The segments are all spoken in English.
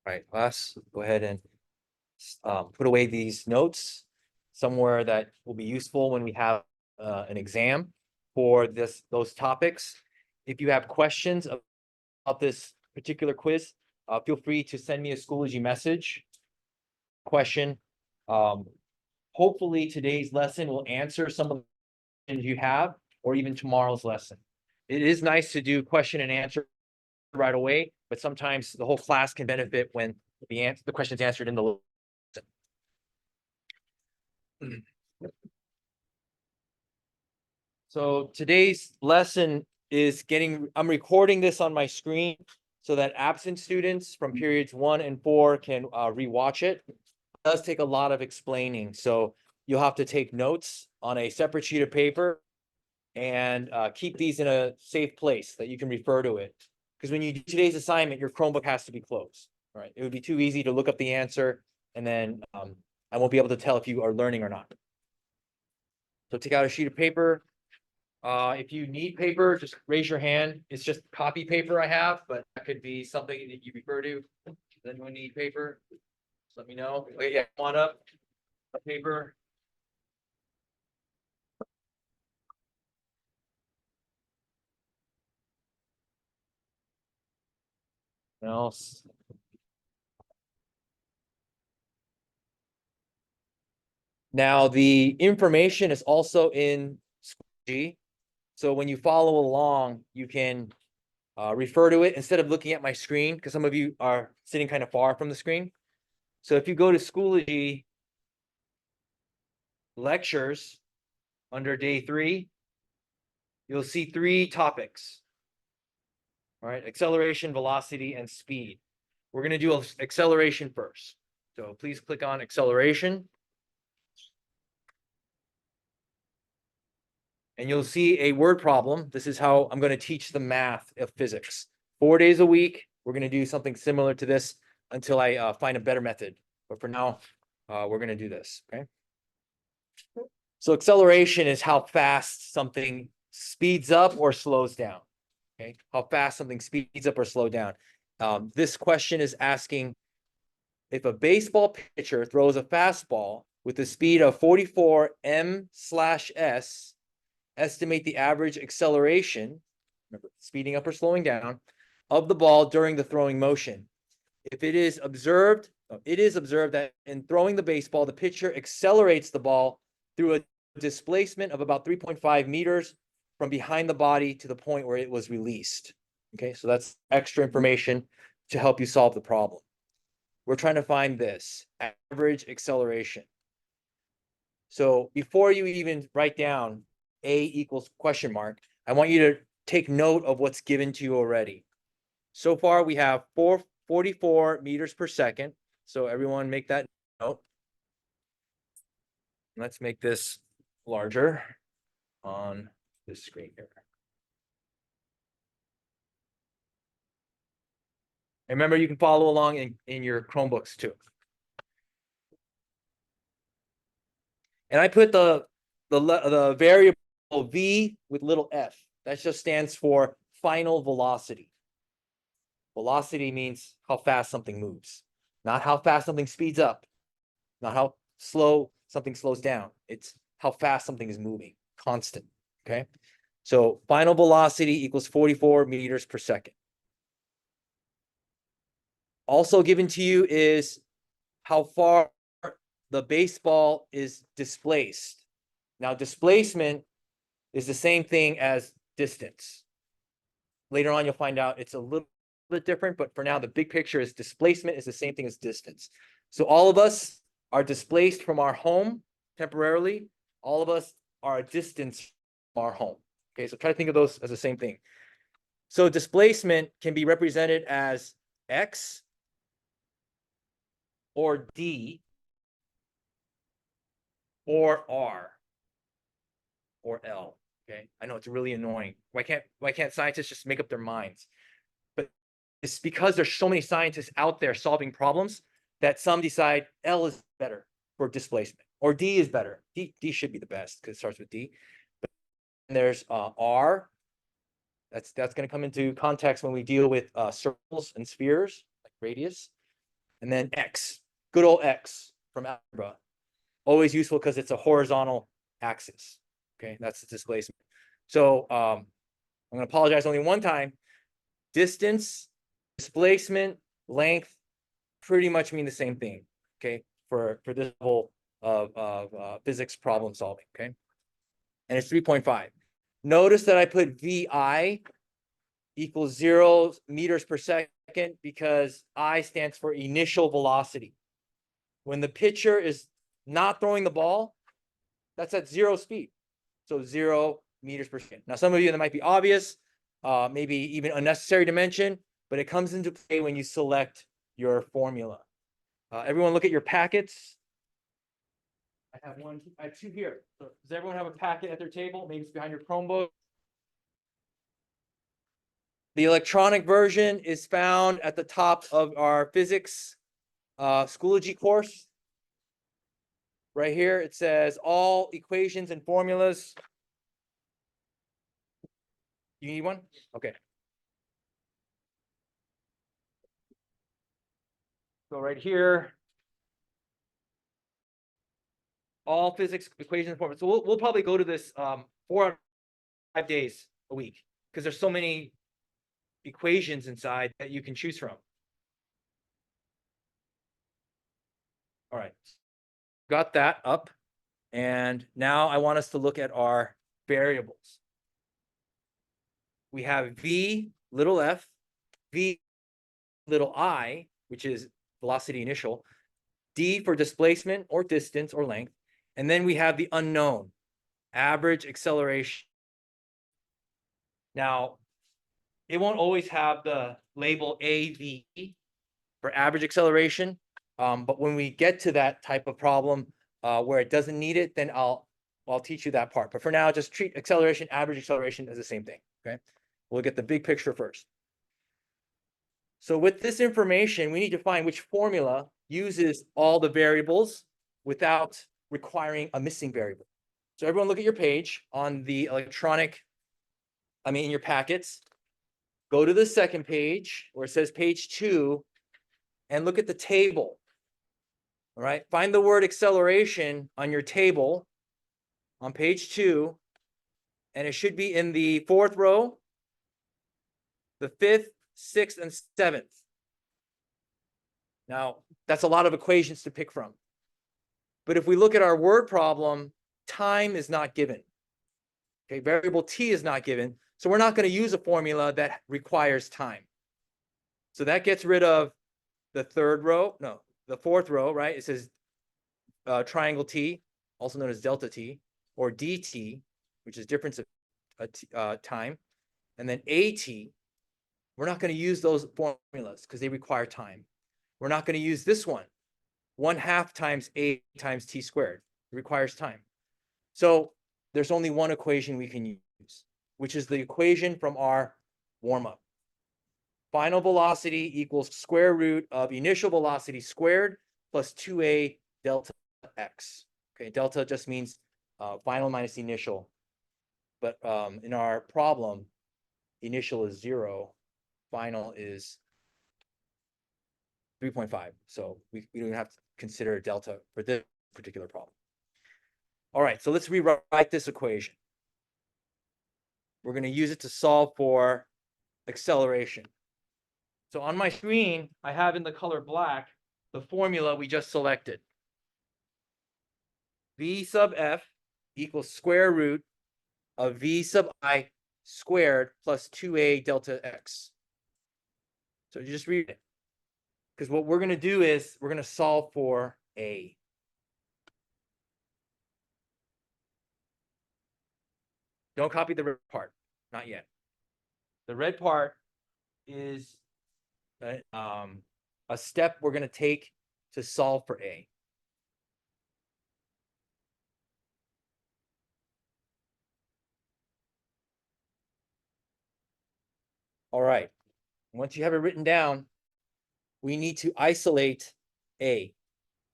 All right, class, go ahead and put away these notes somewhere that will be useful when we have an exam for those topics. If you have questions about this particular quiz, feel free to send me a Schoology message question. Hopefully today's lesson will answer some of the questions you have, or even tomorrow's lesson. It is nice to do question and answer right away, but sometimes the whole class can benefit when the question's answered in the lesson. So today's lesson is I'm recording this on my screen so that absent students from periods 1 and 4 can rewatch it. It does take a lot of explaining, so you'll have to take notes on a separate sheet of paper and keep these in a safe place that you can refer to it. Because when you do today's assignment, your Chromebook has to be closed, right? It would be too easy to look up the answer and then I won't be able to tell if you are learning or not. So take out a sheet of paper. If you need paper, just raise your hand. It's just copy paper I have, but that could be something that you refer to. Does anyone need paper? Just let me know. Okay, yeah, come on up. Paper. Else. Now the information is also in Schoology. So when you follow along, you can refer to it instead of looking at my screen, because some of you are sitting kind of far from the screen. So if you go to Schoology lectures under day 3, you'll see 3 topics. All right, acceleration, velocity, and speed. We're going to do acceleration first. So please click on acceleration. And you'll see a word problem. This is how I'm going to teach the math of physics. 4 days a week, we're going to do something similar to this until I find a better method. But for now, we're going to do this, okay? So acceleration is how fast something speeds up or slows down, okay? How fast something speeds up or slow down. This question is asking if a baseball pitcher throws a fastball with a speed of 44 m/s, estimate the average acceleration, remember, speeding up or slowing down, of the ball during the throwing motion. If it is observed that in throwing the baseball, the pitcher accelerates the ball through a displacement of about 3.5 meters from behind the body to the point where it was released. Okay, so that's extra information to help you solve the problem. We're trying to find this average acceleration. So before you even write down A equals question mark, I want you to take note of what's given to you already. So far, we have 44 meters per second. So everyone make that note. Let's make this larger on this screen here. And remember, you can follow along in your Chromebooks too. And I put the variable v with little f. That just stands for final velocity. Velocity means how fast something moves, not how fast something speeds up, not how slow something slows down. It's how fast something is moving, constant, okay? So final velocity equals 44 meters per second. Also given to you is how far the baseball is displaced. Now, displacement is the same thing as distance. Later on, you'll find out it's a little bit different, but for now, the big picture is displacement is the same thing as distance. So all of us are displaced from our home temporarily. All of us are a distance from our home. Okay, so try to think of those as the same thing. So displacement can be represented as x or d or r or l. Okay, I know it's really annoying. Why can't scientists just make up their minds? But it's because there's so many scientists out there solving problems that some decide L is better for displacement or D is better. D should be the best because it starts with D. But there's R. That's going to come into context when we deal with circles and spheres, like radius. and then X, good old X from algebra. Always useful because it's a horizontal axis. Okay, that's the displacement. So I'm going to apologize only one time. Distance, displacement, length pretty much mean the same thing. Okay, for this level of physics problem solving. Okay, and it's 3.5. Notice that I put VI equals 0 meters per second because I stands for initial velocity. When the pitcher is not throwing the ball, that's at 0 speed. So 0 meters per second. Now, some of you, that might be obvious, maybe even unnecessary to mention, but it comes into play when you select your formula. Everyone look at your packets. I have two here. So does everyone have a packet at their table? Maybe it's behind your Chromebook. The electronic version is found at the top of our physics Schoology course. Right here, it says all equations and formulas. You need one? Okay. So right here, all physics equations and formulas. So we'll probably go to this 4 or 5 days a week because there's so many equations inside that you can choose from. All right, got that up. And now I want us to look at our variables. We have V little f, V little I, which is velocity initial, D for displacement or distance or length, and then we have the unknown, average acceleration. Now, it won't always have the label AV for average acceleration, but when we get to that type of problem where it doesn't need it, then I'll teach you that part. But for now, just treat acceleration, average acceleration as the same thing, okay? We'll get the big picture first. So with this information, we need to find which formula uses all the variables without requiring a missing variable. So everyone look at your page on the electronic, in your packets. Go to the second page where it says page 2 and look at the table. All right, find the word acceleration on your table on page 2, and it should be in the 4th row, the 5th, 6th, and 7th. Now, that's a lot of equations to pick from. But if we look at our word problem, time is not given. Okay, variable t is not given. So we're not going to use a formula that requires time. So that gets rid of the 4th row, right? It says triangle t, also known as delta t, or dt, which is difference of time. And then at, we're not going to use those formulas because they require time. We're not going to use this one, 1/2 times a times t squared. It requires time. So there's only one equation we can use, which is the equation from our warm-up. Final velocity equals square root of initial velocity squared plus 2a delta x. Okay, delta just means final minus initial. But in our problem, initial is 0, final is 3.5. So we don't have to consider delta for this particular problem. All right, so let's rewrite this equation. We're going to use it to solve for acceleration. So on my screen, I have in the color black the formula we just selected. V sub f equals square root of v sub I squared plus 2a delta x. So just read it. Because what we're going to do is we're going to solve for a. Don't copy the red part. Not yet. The red part is a step we're going to take to solve for a. All right. Once you have it written down, we need to isolate a,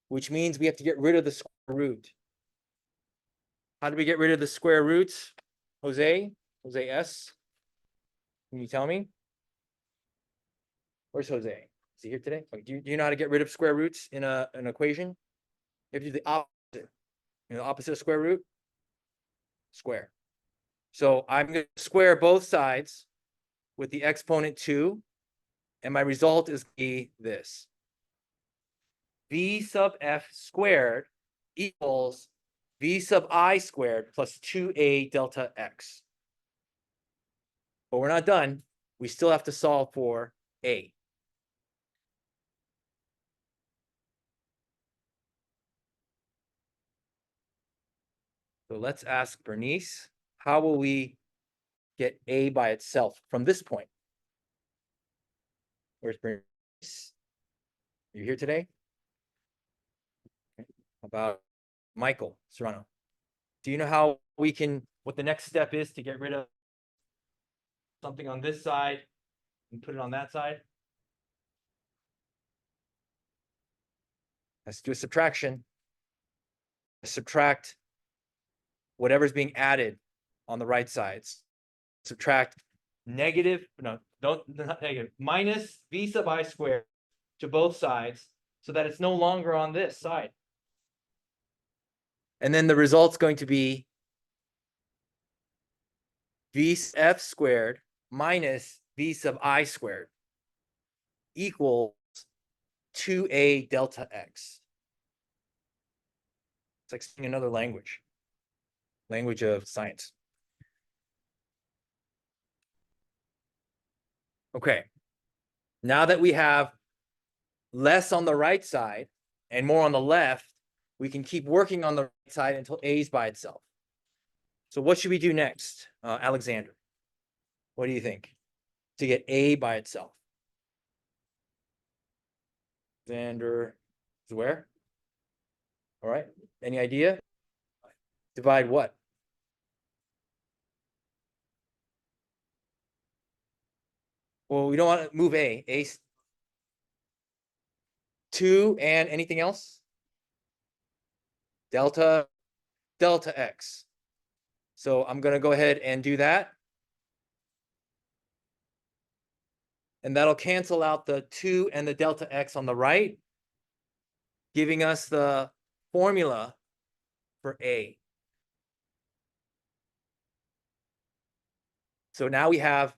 which means we have to get rid of the square root. How do we get rid of the square roots? Jose S. Can you tell me? Where's Jose? Is he here today? Like, do you know how to get rid of square roots in an equation? You have to do the opposite. You know, the opposite of square root? Square. So I'm going to square both sides with the exponent 2, and my result is be this. V sub f squared equals v sub I squared plus 2a delta x. But we're not done. We still have to solve for a. So let's ask Bernice, how will we get a by itself from this point? Where's Bernice? You here today? Okay. How about Michael Serrano? Do you know how we can, what the next step is to get rid of something on this side and put it on that side? Let's do a subtraction. Subtract whatever's being added on the right sides. Subtract negative, no, not negative, minus v sub I squared to both sides so that it's no longer on this side. And then the result's going to be v f squared minus v sub I squared equals 2a delta x. It's like speaking another language of science. Okay, now that we have less on the right side and more on the left, we can keep working on the right side until a is by itself. So what should we do next, Alexander? What do you think to get a by itself? Alexander is where? All right, any idea? Divide what? Well, we don't want to move a. A 2 and anything else? Delta x. So I'm going to go ahead and do that. And that'll cancel out the 2 and the delta x on the right, giving us the formula for a. So now we have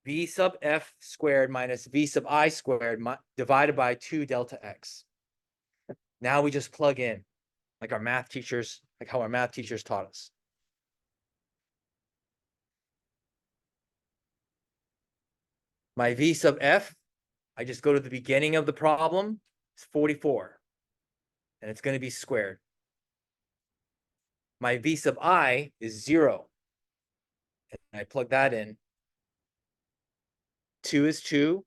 v sub f squared minus v sub I squared divided by 2 delta x. Now we just plug in like our math teachers, like how our math teachers taught us. My v sub f, I just go to the beginning of the problem, it's 44, and it's going to be squared. My v sub I is 0, and I plug that in. 2 is 2,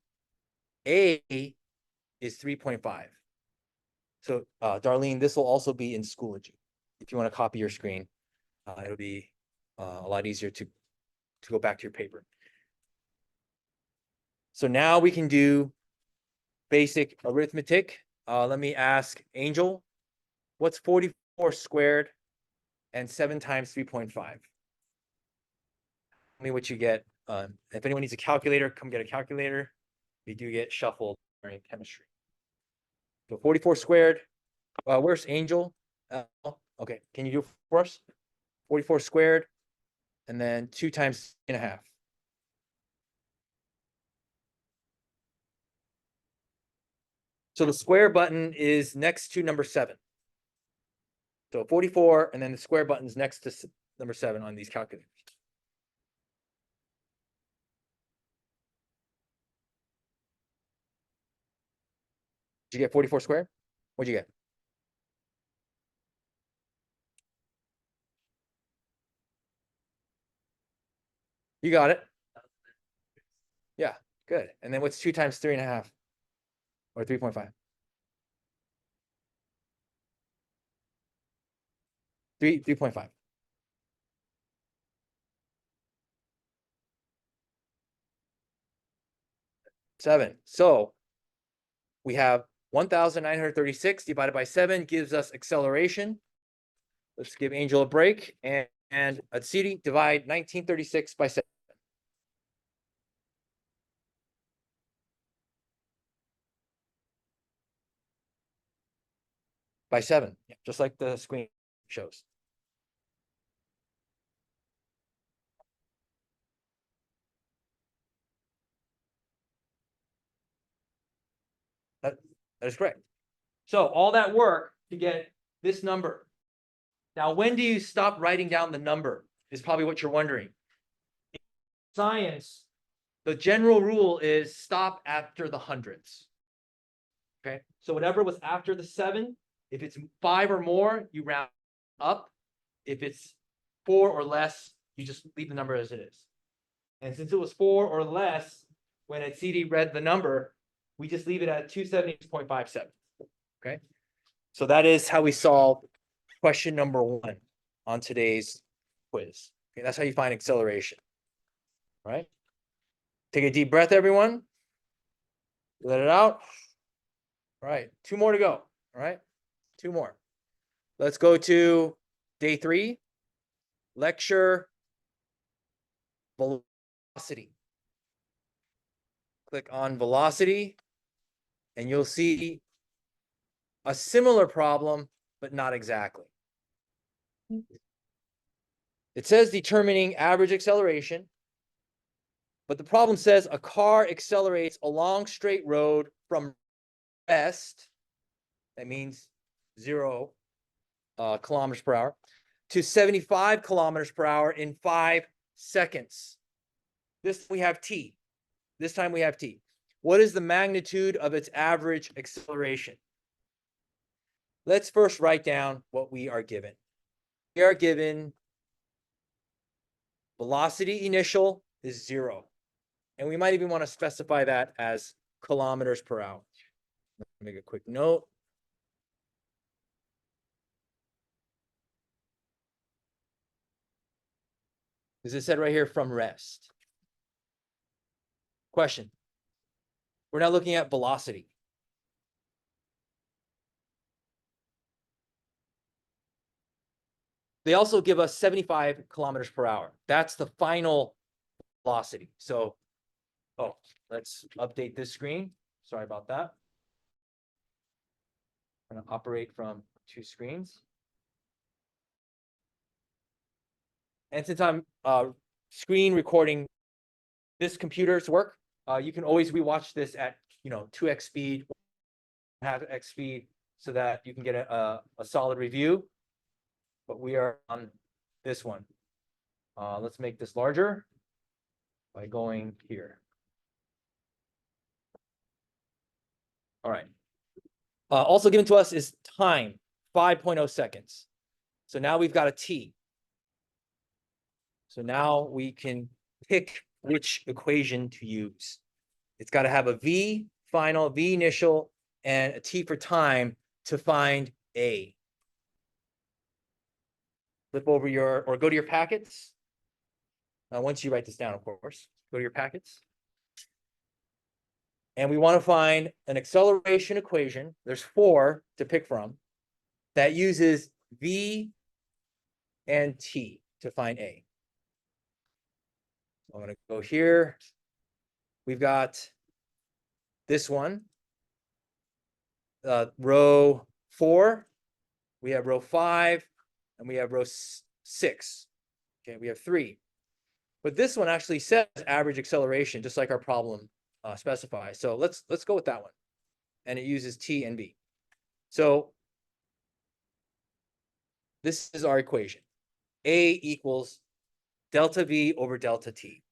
a is 3.5. So, Darlene, this will also be in Schoology. If you want to copy your screen, it'll be a lot easier to go back to your paper. So now we can do basic arithmetic. Let me ask Angel, what's 44 squared and 7 times 3.5? Tell me what you get. If anyone needs a calculator, come get a calculator. We do get shuffled during chemistry. So 44 squared. Where's Angel? Okay, can you do it for us? 44 squared, and then 2 times 3.5. So the square button is next to number 7. So 44, and then the square button is next to number 7 on these calculators. Did you get 44 squared? What'd you get? You got it. Yeah, good. And then what's 2 times 3.5? Or 3.5? 3.5. 7. So we have 1,936 divided by 7 gives us acceleration. Let's give Angel a break. And Atsiri, divide 1936 by 7. by 7, yeah, just like the screen shows. That is correct. So all that work to get this number. Now, when do you stop writing down the number is probably what you're wondering. In science, the general rule is stop after the hundreds. Okay, so whatever was after the 7, if it's 5 or more, you round up. If it's 4 or less, you just leave the number as it is. And since it was 4 or less, when a CD read the number, we just leave it at 270.57. Okay, so that is how we solve question number 1 on today's quiz. Okay, that's how you find acceleration. All right, take a deep breath, everyone. Let it out. All right, 2 more to go. All right, 2 more. Let's go to day 3, lecture velocity. Click on velocity, and you'll see a similar problem, but not exactly. It says determining average acceleration, but the problem says a car accelerates along straight road from rest, that means 0 kilometers per hour, to 75 kilometers per hour in 5 seconds. This we have t. This time we have t. What is the magnitude of its average acceleration? Let's first write down what we are given. We are given velocity initial is 0. And we might even want to specify that as kilometers per hour. Make a quick note. Because it said right here from rest. Question. We're now looking at velocity. They also give us 75 kilometers per hour. That's the final velocity. So, let's update this screen. Sorry about that. I'm going to operate from 2 screens. And since I'm screen recording this computer's work, you can always rewatch this at 2x speed, 1/2x speed, so that you can get a solid review. But we are on this one. Let's make this larger by going here. All right. Also given to us is time, 5.0 seconds. So now we've got a t. So now we can pick which equation to use. It's got to have a v final, v initial, and a t for time to find a. Flip over or go to your packets. Once you write this down, of course, go to your packets. And we want to find an acceleration equation. There's 4 to pick from that uses v and t to find a. I'm going to go here. We've got this one, row 4. We have row 5, and we have row 6. Okay, we have 3. But this one actually says average acceleration, just like our problem specifies. So let's go with that one. And it uses t and v. So this is our equation. A equals delta v over delta t.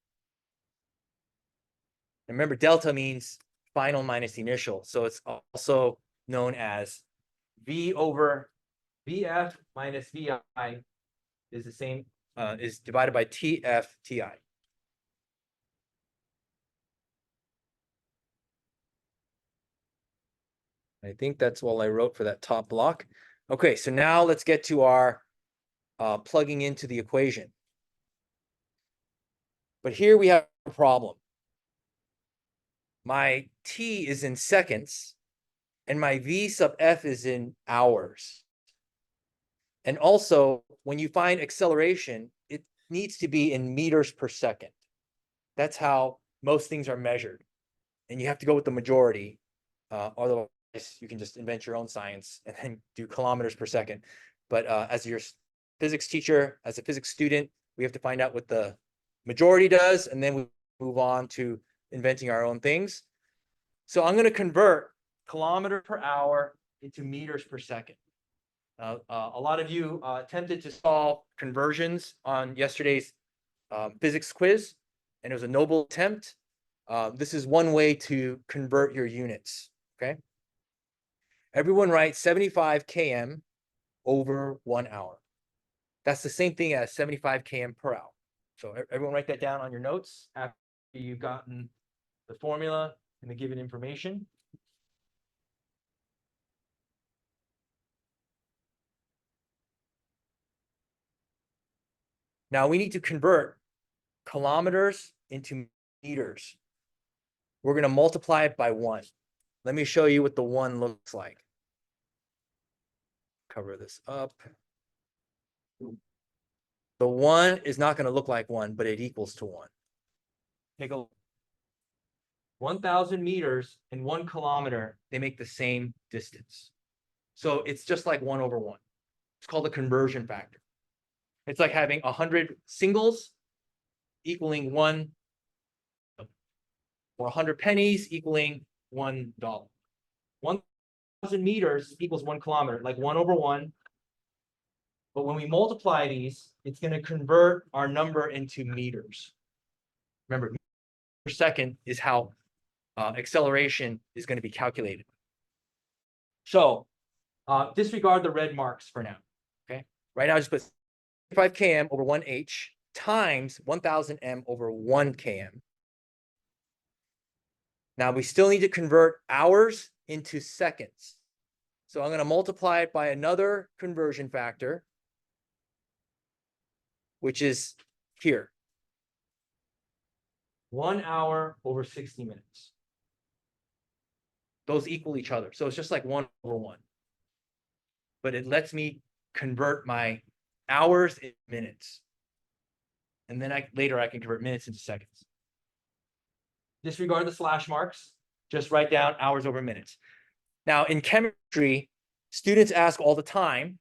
And remember, delta means final minus initial. So it's also known as v over vf minus vi is the same, is divided by tf ti. I think that's all I wrote for that top block. Okay, so now let's get to our plugging into the equation. But here we have a problem. My t is in seconds, and my v sub f is in hours. And also, when you find acceleration, it needs to be in meters per second. That's how most things are measured. And you have to go with the majority, otherwise you can just invent your own science and then do kilometers per second. But as your physics teacher, as a physics student, we have to find out what the majority does, and then we move on to inventing our own things. So I'm going to convert kilometer per hour into meters per second. A lot of you attempted to solve conversions on yesterday's physics quiz, and it was a noble attempt. This is one way to convert your units, okay? Everyone write 75 km over 1 hour. That's the same thing as 75 km per hour. So everyone write that down on your notes after you've gotten the formula and the given information. Now we need to convert kilometers into meters. We're going to multiply it by 1. Let me show you what the 1 looks like. Cover this up. The 1 is not going to look like 1, but it equals to 1. Take a look. 1,000 meters and 1 kilometer, they make the same distance. So it's just like 1 over 1. It's called a conversion factor. It's like having 100 singles equaling 1, or 100 pennies equaling $1. 1,000 meters equals 1 kilometer, like 1 over 1. But when we multiply these, it's going to convert our number into meters. Remember, per second is how acceleration is going to be calculated. So disregard the red marks for now. Okay. Right now, just put 5 km over 1h times 1,000 m over 1 km. Now we still need to convert hours into seconds. So I'm going to multiply it by another conversion factor, which is here. 1 hour over 60 minutes. Those equal each other. So it's just like 1 over 1. But it lets me convert my hours into minutes. And then later I can convert minutes into seconds. Disregard the slash marks. Just write down hours over minutes. Now, in chemistry, students ask all the time,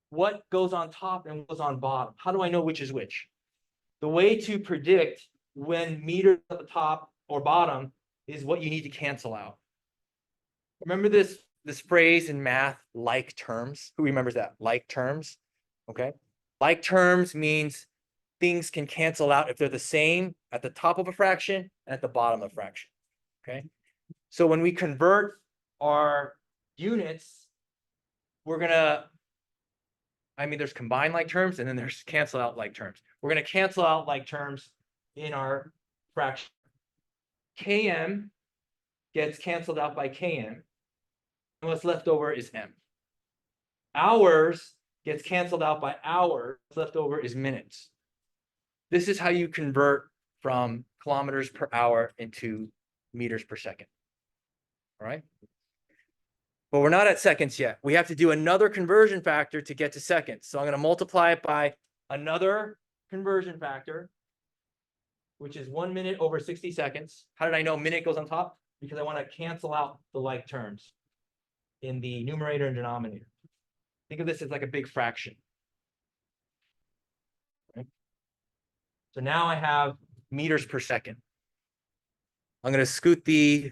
what goes on top and what goes on bottom? How do I know which is which? The way to predict when meters at the top or bottom is what you need to cancel out. Remember this phrase in math, like terms? Who remembers that? Like terms, okay? Like terms means things can cancel out if they're the same at the top of a fraction and at the bottom of a fraction, okay? So when we convert our units, we're gonna, there's combined like terms and then there's cancel out like terms. We're gonna cancel out like terms in our fraction. Km gets canceled out by Km, and what's left over is M. Hours gets canceled out by hours, what's left over is minutes. This is how you convert from kilometers per hour into meters per second. All right. But we're not at seconds yet. We have to do another conversion factor to get to seconds. So I'm going to multiply it by another conversion factor, which is 1 minute over 60 seconds. How did I know minute goes on top? Because I want to cancel out the like terms in the numerator and denominator. Think of this as like a big fraction. Okay. So now I have meters per second. I'm going to scoot the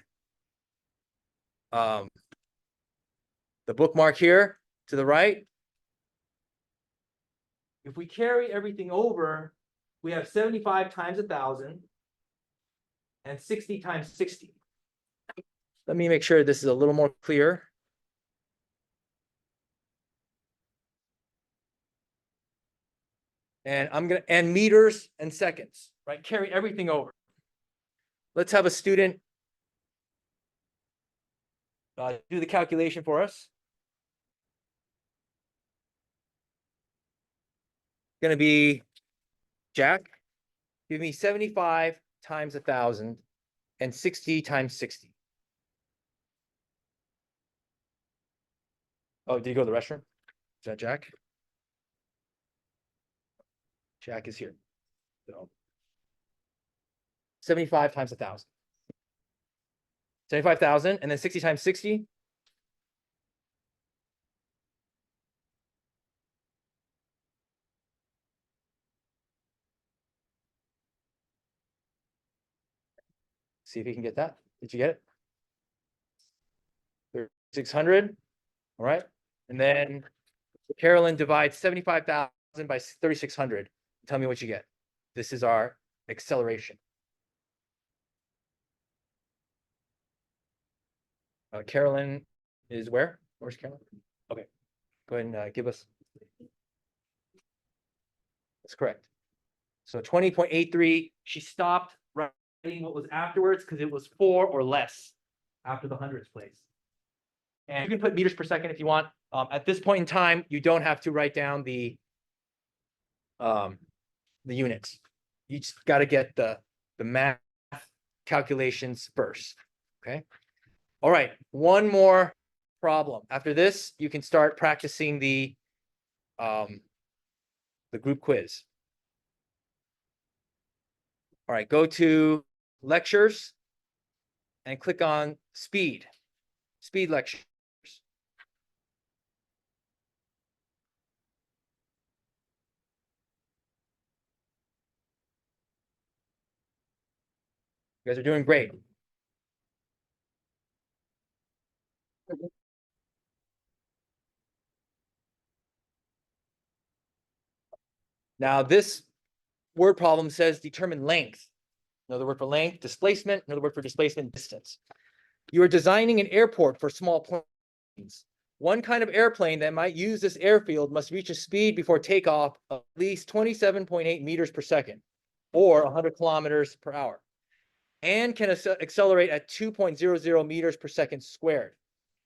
bookmark here to the right. If we carry everything over, we have 75 times 1,000 and 60 times 60. Let me make sure this is a little more clear. And I'm going to, and meters and seconds, right? Carry everything over. Let's have a student do the calculation for us. Going to be Jack. Give me 75 times 1,000 and 60 times 60. Oh, did you go to the restroom? Is that Jack? Jack is here. So 75 times 1,000. 75,000, and then 60 times 60. See if you can get that. Did you get it? 3,600. All right. And then Carolyn divides 75,000 by 3,600. Tell me what you get. This is our acceleration. Carolyn is where? Where's Carolyn? Okay. Go ahead and give us. That's correct. So 20.83. She stopped writing what was afterwards because it was 4 or less after the hundredths place. And you can put meters per second if you want. At this point in time, you don't have to write down the units. You just got to get the math calculations first. Okay. All right. One more problem. After this, you can start practicing the group quiz. All right. Go to lectures and click on speed lectures. You guys are doing great. Now, this word problem says determine length. Another word for length, displacement, another word for displacement, distance. You are designing an airport for small planes. One kind of airplane that might use this airfield must reach a speed before takeoff of at least 27.8 meters per second, or 100 kilometers per hour, and can accelerate at 2.00 meters per second squared.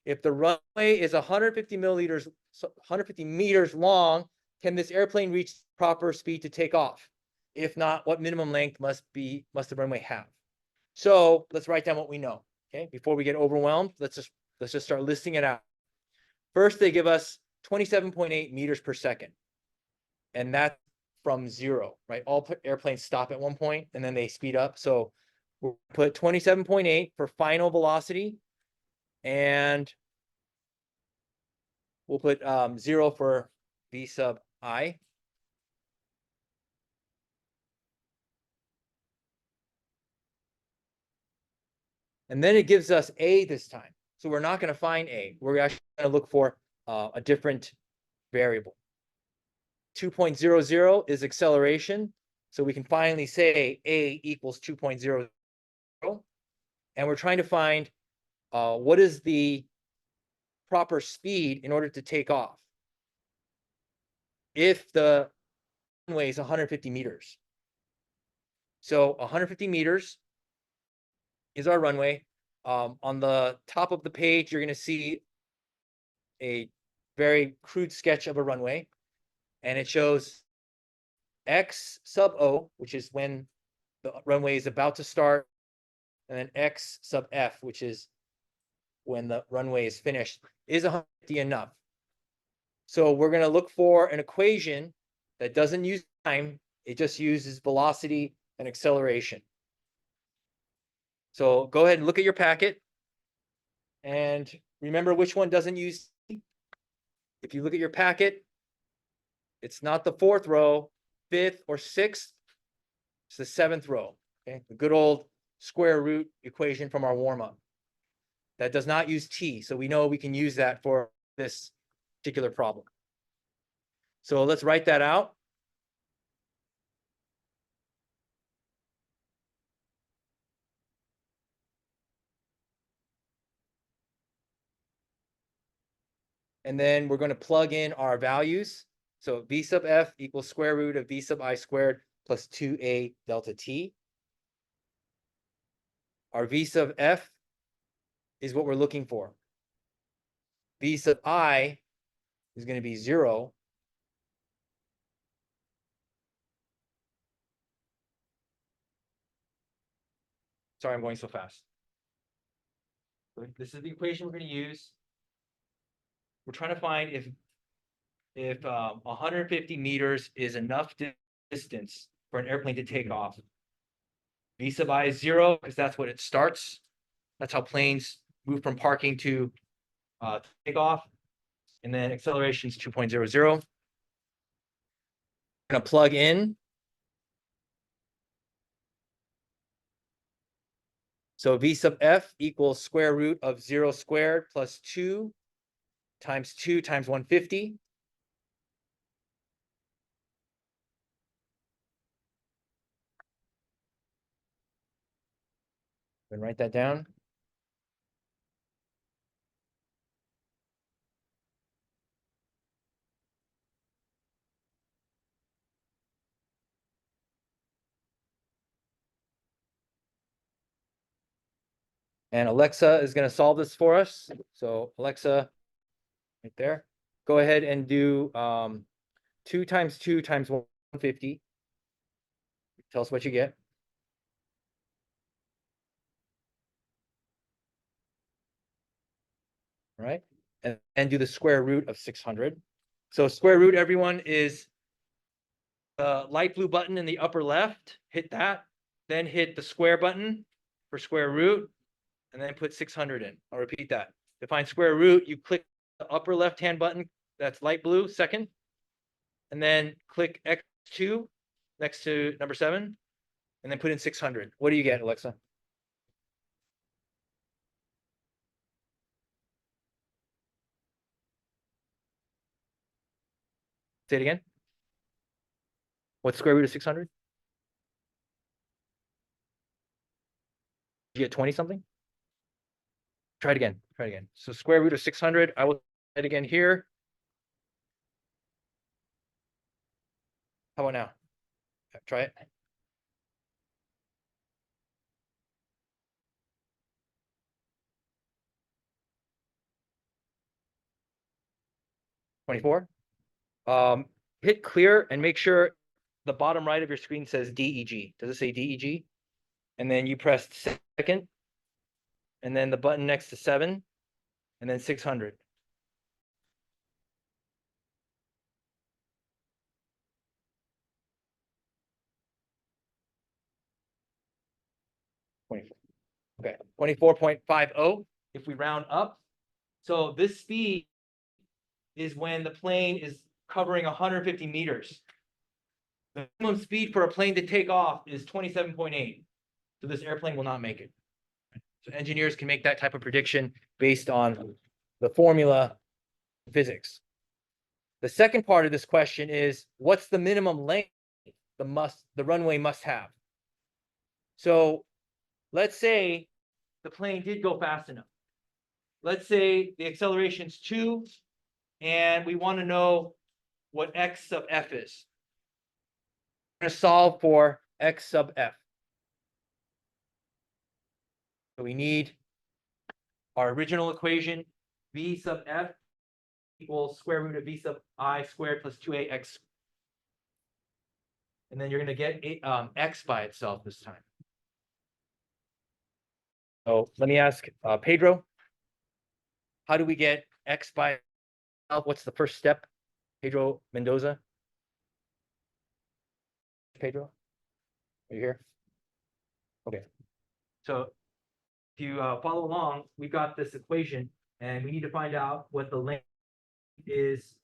If the runway is 150 meters long, can this airplane reach proper speed to take off? If not, what minimum length must the runway have? So let's write down what we know. Okay, before we get overwhelmed, let's just start listing it out. First, they give us 27.8 meters per second, and that's from 0, right? All airplanes stop at one point and then they speed up. So we'll put 27.8 for final velocity, and we'll put 0 for v sub I. And then it gives us A this time. So we're not going to find A. We're actually going to look for a different variable. 2.00 is acceleration. So we can finally say A equals 2.00. And we're trying to find what is the proper speed in order to take off if the runway is 150 meters. So 150 meters is our runway. On the top of the page, you're going to see a very crude sketch of a runway, and it shows X sub O, which is when the runway is about to start, and then X sub F, which is when the runway is finished. Is 150 enough? So we're going to look for an equation that doesn't use time. It just uses velocity and acceleration. So go ahead and look at your packet and remember which one doesn't use. If you look at your packet, it's not the 4th row, 5th or 6th. It's the 7th row. Okay, the good old square root equation from our warm-up. That does not use t, so we know we can use that for this particular problem. So let's write that out. And then we're going to plug in our values. So v sub f equals square root of v sub I squared plus 2a delta t. Our v sub f is what we're looking for. V sub I is going to be 0. Sorry, I'm going so fast. This is the equation we're going to use. We're trying to find if 150 meters is enough distance for an airplane to take off. V sub I is 0 because that's what it starts. That's how planes move from parking to takeoff. And then acceleration is 2.00. I'm gonna plug in. So V sub F equals square root of 0 squared plus 2 times 150. And write that down. And Alexa is going to solve this for us. So Alexa, right there, go ahead and do 2 times 2 times 150. Tell us what you get. Right? And do the square root of 600. So square root, everyone, is the light blue button in the upper left. Hit that. Then hit the square button for square root. And then put 600 in. I'll repeat that. To find square root, you click the upper left-hand button that's light blue, second. And then click X2 next to number 7. And then put in 600. What do you get, Alexa? Say it again. What's square root of 600? You get 20 something? Try it again. Try it again. So square root of 600. I will try it again here. How about now? Try it. $24. Hit clear and make sure the bottom right of your screen says DEG. Does it say DEG? And then you press second, and then the button next to 7, and then 600. Okay, 24.50 if we round up. So this speed is when the plane is covering 150 meters. The minimum speed for a plane to take off is 27.8. So this airplane will not make it. So engineers can make that type of prediction based on the formula physics. The second part of this question is, what's the minimum length the runway must have? So let's say the plane did go fast enough. Let's say the acceleration is 2, and we want to know what x sub f is. We're going to solve for x sub f. So we need our original equation, v sub f equals square root of v sub I squared plus 2ax. And then you're going to get x by itself this time. So let me ask Pedro, how do we get x by itself? What's the first step? Pedro Mendoza? Pedro? Are you here? Okay. So if you follow along, we've got this equation, and we need to find out what the length is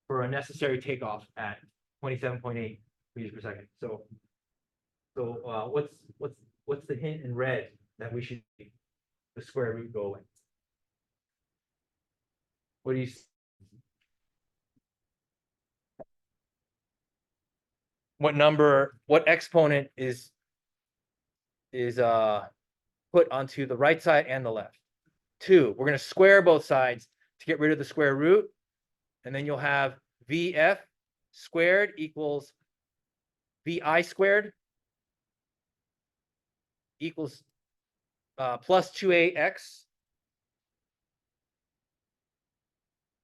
for a necessary takeoff at 27.8 meters per second. So what's the hint in red that we should the square root go away? What do you? What number? What exponent is put onto the right side and the left? 2. We're going to square both sides to get rid of the square root, and then you'll have VF squared equals VI squared equals plus 2ax.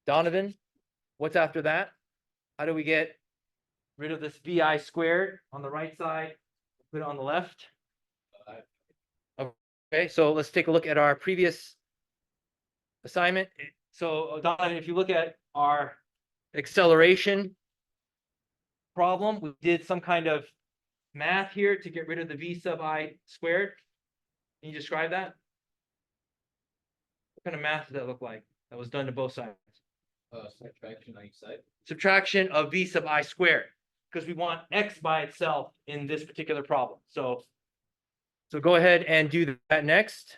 Donovan, what's after that? How do we get rid of this VI squared on the right side, put it on the left? Okay, so let's take a look at our previous assignment. So Donovan, if you look at our acceleration problem, we did some kind of math here to get rid of the v sub I squared. Can you describe that? kind of math does that look like? That was done to both sides. Subtraction on each side. Subtraction of v sub I squared, because we want x by itself in this particular problem. So go ahead and do that next.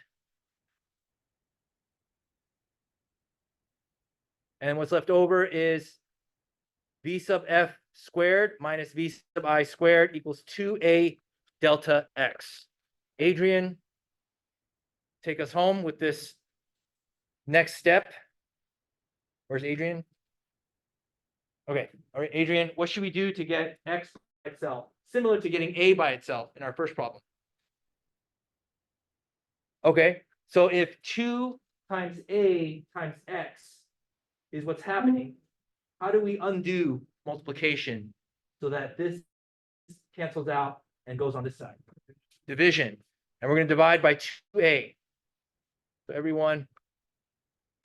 And what's left over is v sub f squared minus v sub I squared equals 2a delta x. Adrian, take us home with this next step. Where's Adrian? Okay, all right, Adrian, what should we do to get x by itself? Similar to getting a by itself in our first problem. Okay, so if 2 times a times x is what's happening, how do we undo multiplication so that this cancels out and goes on this side? Division. And we're going to divide by 2a. So everyone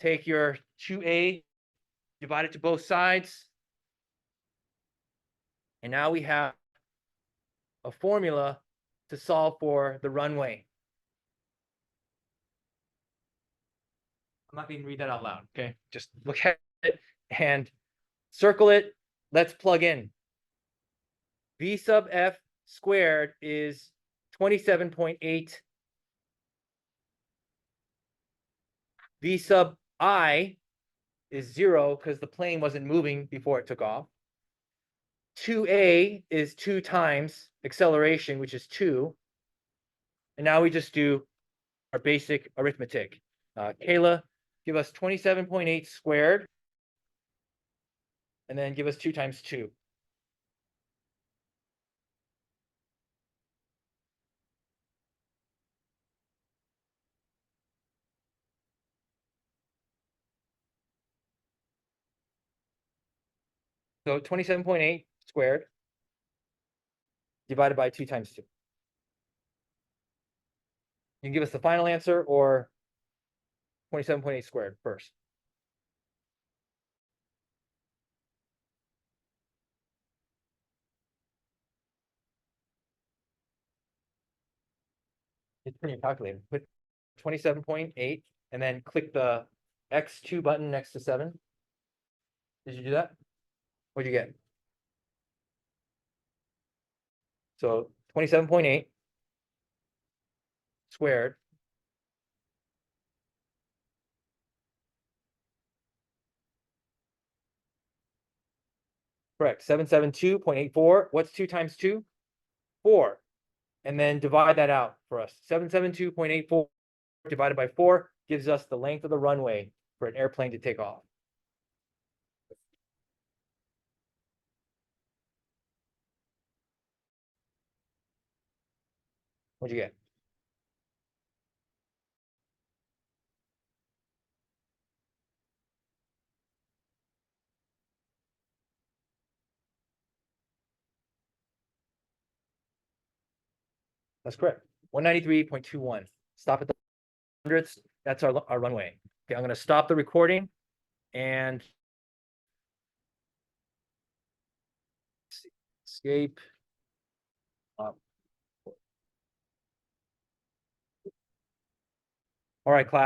take your 2a, divide it to both sides. And now we have a formula to solve for the runway. I'm not going to read that out loud, okay? Just look at it and circle it. Let's plug in. V sub f squared is 27.8. V sub I is 0 because the plane wasn't moving before it took off. 2a is 2 times acceleration, which is 2. And now we just do our basic arithmetic. Kayla, give us 27.8 squared. And then give us 2 times 2. So 27.8 squared divided by 2 times 2. You can give us the final answer or 27.8 squared first. It's in your calculator. Put 27.8 and then click the X2 button next to 7. Did you do that? What'd you get? So 27.8 squared correct. 772.84. What's 2 times 2? 4. And then divide that out for us. 772.84 divided by 4 gives us the length of the runway for an airplane to take off. What'd you get? That's correct. 193.21. Stop at the hundredths. That's our runway. Okay, I'm going to stop the recording and escape. All right, class.